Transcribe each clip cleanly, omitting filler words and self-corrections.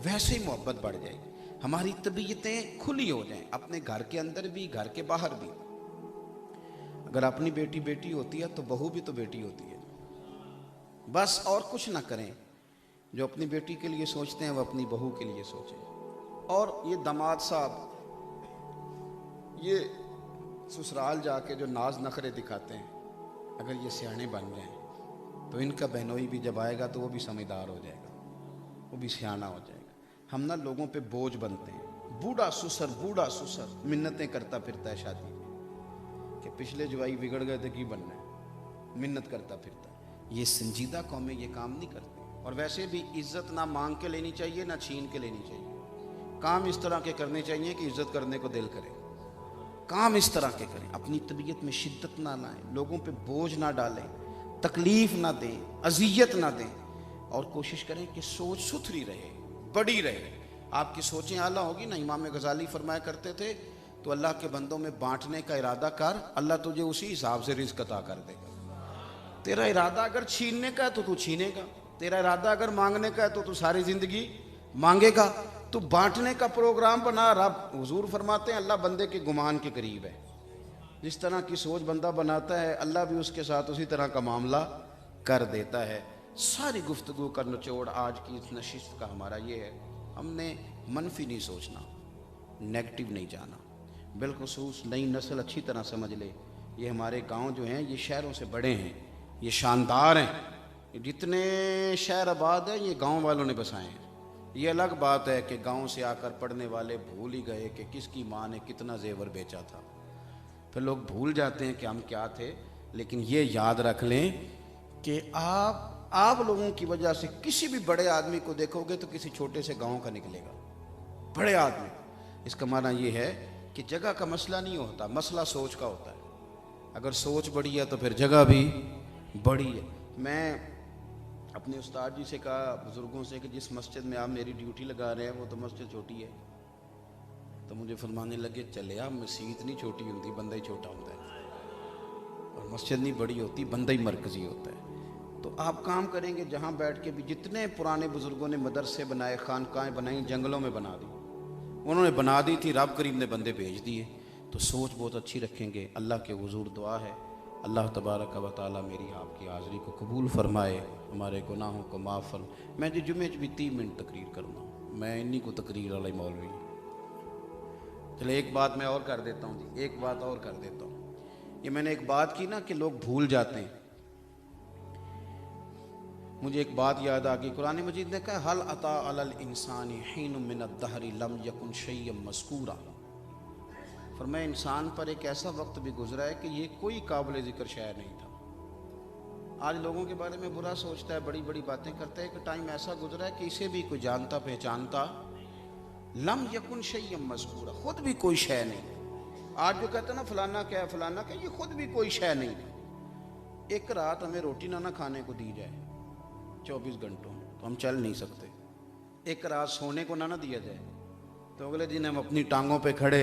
वैसे ही मोहब्बत बढ़ जाएगी। हमारी तबीयतें खुली हो जाएं, अपने घर के अंदर भी, घर के बाहर भी। अगर अपनी बेटी बेटी होती है तो बहू भी तो बेटी होती है। बस और कुछ ना करें, जो अपनी बेटी के लिए सोचते हैं वो अपनी बहू के लिए सोचें। और ये दामाद साहब, ये ससुराल जाके जो नाज नखरे दिखाते हैं, अगर ये सियाने बन जाएं तो इनका बहनोई भी जब आएगा तो वो भी समझदार हो जाएगा, वो भी सियाना हो जाएगा। हम ना लोगों पे बोझ बनते हैं। बूढ़ा ससुर मिन्नतें करता फिरता है शादी कि पिछले जवाई बिगड़ गए थे, की बनना है, मिन्नत करता फिरता है। ये संजीदा कौमें ये काम नहीं करती। और वैसे भी इज्जत ना मांग के लेनी चाहिए ना छीन के लेनी चाहिए। काम इस तरह के करने चाहिए कि इज्जत करने को दिल करे। काम इस तरह के करें, अपनी तबीयत में शिद्दत ना लाएं, लोगों पे बोझ ना डालें, तकलीफ ना दें, अजियत ना दें। और कोशिश करें कि सोच सुथरी रहे, बड़ी रहे। आपकी सोचें आला होगी ना। इमाम गजाली फरमाया करते थे, तो अल्लाह के बंदों में बांटने का इरादा कर, अल्लाह तुझे उसी हिसाब से रिज़्क अता कर देगा। तेरा इरादा अगर छीनने का है तो तू छीनेगा, तेरा इरादा अगर मांगने का है तो तू सारी जिंदगी मांगेगा। तो बांटने का प्रोग्राम बना। रब हुजूर फरमाते हैं, अल्लाह बंदे के गुमान के करीब है। जिस तरह की सोच बंदा बनाता है, अल्लाह भी उसके साथ उसी तरह का मामला कर देता है। सारी गुफ्तगू का निचोड़ आज की इस नशिस्त का हमारा ये है, हमने मनफी नहीं सोचना, नेगेटिव नहीं जाना। बिलखुसूस नई नस्ल अच्छी तरह समझ ले, ये हमारे गांव जो हैं ये शहरों से बड़े हैं, ये शानदार हैं। जितने शहर आबाद हैं ये गांव वालों ने बसाए हैं। ये अलग बात है कि गांव से आकर पढ़ने वाले भूल ही गए कि किसकी माँ ने कितना जेवर बेचा था। फिर लोग भूल जाते हैं कि हम क्या थे। लेकिन ये याद रख लें कि आप लोगों की वजह से किसी भी बड़े आदमी को देखोगे तो किसी छोटे से गांव का निकलेगा बड़े आदमी। इसका माना ये है कि जगह का मसला नहीं होता, मसला सोच का होता है। अगर सोच बड़ी है तो फिर जगह भी बड़ी है। मैं अपने उस्ताद जी से कहा, बुज़ुर्गों से, कि जिस मस्जिद में आप मेरी ड्यूटी लगा रहे हैं वो तो मस्जिद छोटी है। तो मुझे फरमाने लगे, चले आप, मस्जिद नहीं छोटी होती, बंदा ही छोटा होता है। और मस्जिद नहीं बड़ी होती, बंदा ही मरकजी होता है। तो आप काम करेंगे जहाँ बैठ के भी, जितने पुराने बुज़ुर्गों ने मदरसे बनाए, खानकाएँ बनाई, जंगलों में बना दी, उन्होंने बना दी थी, रब करीम ने बंदे भेज दिए। तो सोच बहुत अच्छी रखेंगे। अल्लाह के हुजूर दुआ है, अल्लाह तबारक व तआला मेरी आपकी हाज़िरी को कबूल फरमाए, हमारे गुनाहों को माफ़ फरमाए। मैं जी जुमे भी 3 मिनट तकरीर करूँगा, मैं इन्हीं को तकरीर वाला मौलवी। चले एक बात मैं और कर देता हूँ जी, एक बात और कर देता हूँ। ये मैंने एक बात की ना कि लोग भूल जाते हैं, मुझे एक बात याद आ गई। कुरान मजीद ने कहा, हल अता अलल इंसानी हीनुम मिनद दहरी लम यकुन शैय्यम मज़कूरा। फरमाया इंसान पर एक ऐसा वक्त भी गुजरा है कि ये कोई काबिल ज़िक्र शय नहीं था। आज लोगों के बारे में बुरा सोचता है, बड़ी बड़ी बातें करता है, कि टाइम ऐसा गुजरा है कि इसे भी कोई जानता पहचानता लम यकुन शैय्यम मज़कूरा, खुद भी कोई शय नहीं। आज जो कहते हैं ना फलाना क्या है फलाना क्या, ये खुद भी कोई शय नहीं। एक रात हमें रोटी ना खाने को दी जाए 24 घंटों तो हम चल नहीं सकते। एक रात सोने को ना दिया जाए तो अगले दिन हम अपनी टांगों पे खड़े।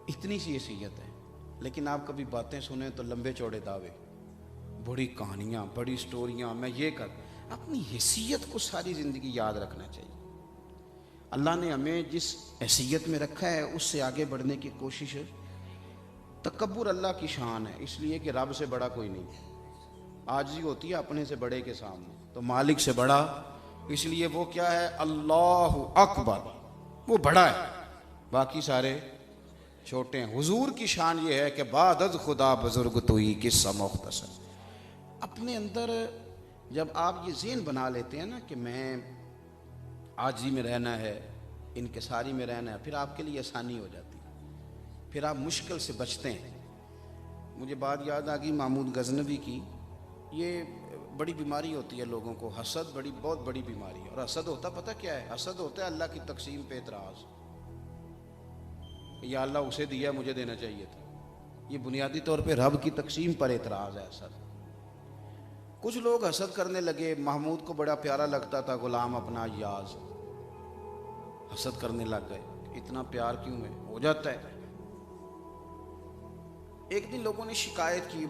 इतनी सी हैसियत है। लेकिन आप कभी बातें सुने तो लंबे चौड़े दावे, बड़ी कहानियाँ, बड़ी स्टोरियाँ, मैं ये कर। अपनी हैसियत को सारी ज़िंदगी याद रखना चाहिए। अल्लाह ने हमें जिस हैसियत में रखा है उससे आगे बढ़ने की कोशिश। तकब्बुर अल्लाह की शान है, इसलिए कि रब से बड़ा कोई नहीं। आजिज़ी होती है अपने से बड़े के सामने, तो मालिक से बड़ा, इसलिए वो क्या है, अल्लाहु अकबर, वो बड़ा है, बाकी सारे छोटे हैं। हुजूर की शान ये है कि बादद खुदा बुजुर्ग तुई किस्सा मुख्तसर। अपने अंदर जब आप ये ज़हन बना लेते हैं ना कि मैं आजिज़ी में रहना है, इनकिसारी में रहना है, फिर आपके लिए आसानी हो जाती है, फिर आप मुश्किल से बचते हैं। मुझे बात याद आ गई महमूद गजनवी की। ये बड़ी बीमारी होती है लोगों को, हसद, बहुत बड़ी बीमारी है। और हसद होता पता क्या है? हसद होता है अल्लाह की तकसीम पे एतराज़, या अल्लाह उसे दिया मुझे देना चाहिए था। ये बुनियादी तौर पे रब की तकसीम पर एतराज़ है हसद। कुछ लोग हसद करने लगे। महमूद को बड़ा प्यारा लगता था गुलाम अपना याज, हसद करने लग गए, इतना प्यार क्यों है? हो जाता है। एक दिन लोगों ने शिकायत की।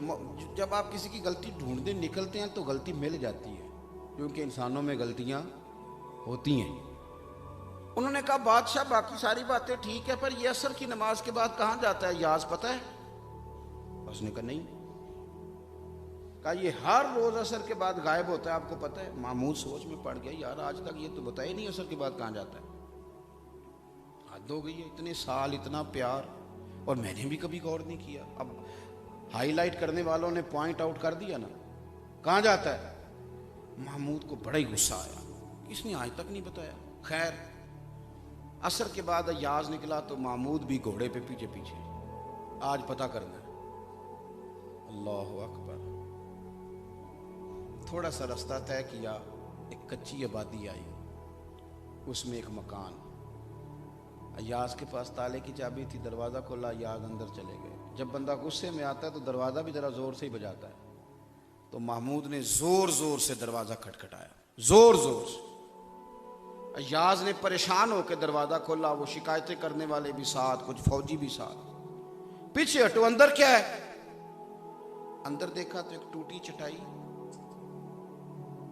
जब आप किसी की गलती ढूंढने निकलते हैं तो गलती मिल जाती है, क्योंकि इंसानों में गलतियां होती हैं। उन्होंने कहा बादशाह बाकी सारी बातें ठीक है, पर ये असर की नमाज के बाद कहां जाता है, याज पता है? उसने कहा नहीं। कहा ये हर रोज असर के बाद गायब होता है, आपको पता है? महमूद सोच में पड़ गया, यार आज तक ये तो बताया नहीं असर के बाद कहां जाता है। हद हो गई है, इतने साल इतना प्यार, और मैंने भी कभी गौर नहीं किया। अब हाईलाइट करने वालों ने पॉइंट आउट कर दिया ना, कहां जाता है। महमूद को बड़ा ही गुस्सा आया, इसने आज तक नहीं बताया। खैर असर के बाद अय्याज निकला तो महमूद भी घोड़े पे पीछे पीछे, आज पता करना है। अल्लाह अकबर। थोड़ा सा रास्ता तय किया, एक कच्ची आबादी आई, उसमें एक मकान। अय्याज के पास ताले की चाबी थी, दरवाज़ा खोला, अय्याज अंदर चले गए। जब बंदा गुस्से में आता है तो दरवाज़ा भी ज़रा ज़ोर से ही बजाता है। तो महमूद ने ज़ोर ज़ोर से दरवाज़ा खटखटाया, ज़ोर ज़ोर से। अय्याज ने परेशान होकर दरवाज़ा खोला, वो शिकायतें करने वाले भी साथ, कुछ फौजी भी साथ। पीछे हटो, अंदर क्या है? अंदर देखा तो एक टूटी चटाई।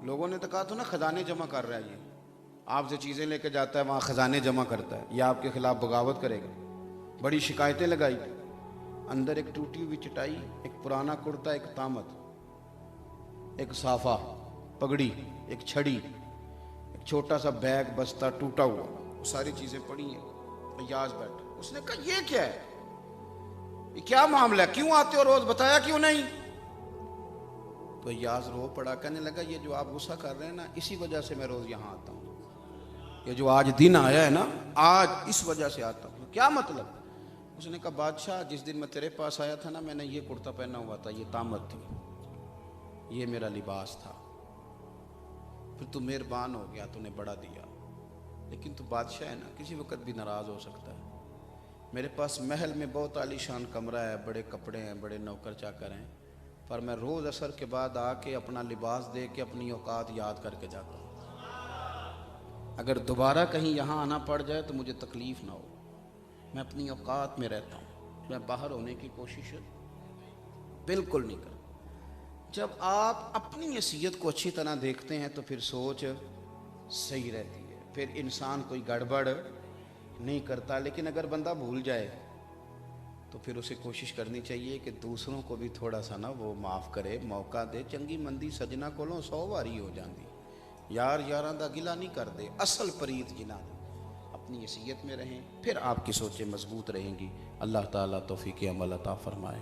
लोगों ने तो कहा था ना खजाने जमा कर रहा है, ये आपसे चीज़ें लेके जाता है, वहाँ खजाने जमा करता है, या आपके खिलाफ बगावत करेगा। बड़ी शिकायतें लगाई। अंदर एक टूटी हुई चटाई, एक पुराना कुर्ता, एक तामत, एक साफा, पगड़ी, एक छड़ी, एक छोटा सा बैग बस्ता टूटा हुआ, वो सारी चीज़ें पड़ी हैं। अय्याज बैठा, उसने कहा ये क्या है, ये क्या मामला है, क्यों आते हो रोज, बताया क्यों नहीं? तो अय्याज रो पड़ा, कहने लगा ये जो आप गुस्सा कर रहे हैं ना, इसी वजह से मैं रोज यहाँ आता हूँ। ये जो आज दिन आया है ना, आज इस वजह से आता हूँ। क्या मतलब? उसने कहा बादशाह जिस दिन मैं तेरे पास आया था ना, मैंने ये कुर्ता पहना हुआ था, ये तामत थी, ये मेरा लिबास था। फिर तू मेहरबान हो गया, तूने बड़ा दिया, लेकिन तू बादशाह है ना, किसी वक्त भी नाराज़ हो सकता है। मेरे पास महल में बहुत आलीशान कमरा है, बड़े कपड़े हैं, बड़े नौकर चाकर हैं, पर मैं रोज़ असर के बाद आके अपना लिबास दे के अपनी औकात याद करके जाता हूँ। अगर दोबारा कहीं यहाँ आना पड़ जाए तो मुझे तकलीफ़ ना हो, मैं अपनी औकात में रहता हूँ, मैं बाहर होने की कोशिश बिल्कुल नहीं करता। जब आप अपनी हैसियत को अच्छी तरह देखते हैं तो फिर सोच सही रहती है, फिर इंसान कोई गड़बड़ नहीं करता। लेकिन अगर बंदा भूल जाए तो फिर उसे कोशिश करनी चाहिए कि दूसरों को भी थोड़ा सा ना वो माफ़ करे, मौका दे। चंगी मंदी सजना कोलों 100 वारी हो जाती, यार यारां दा गिला नहीं कर दे, असल परीत जिना। अपनी हैसियत में रहें, फिर आपकी सोचें मजबूत रहेंगी। अल्लाह ताला तौफीक अमल अता फरमाए।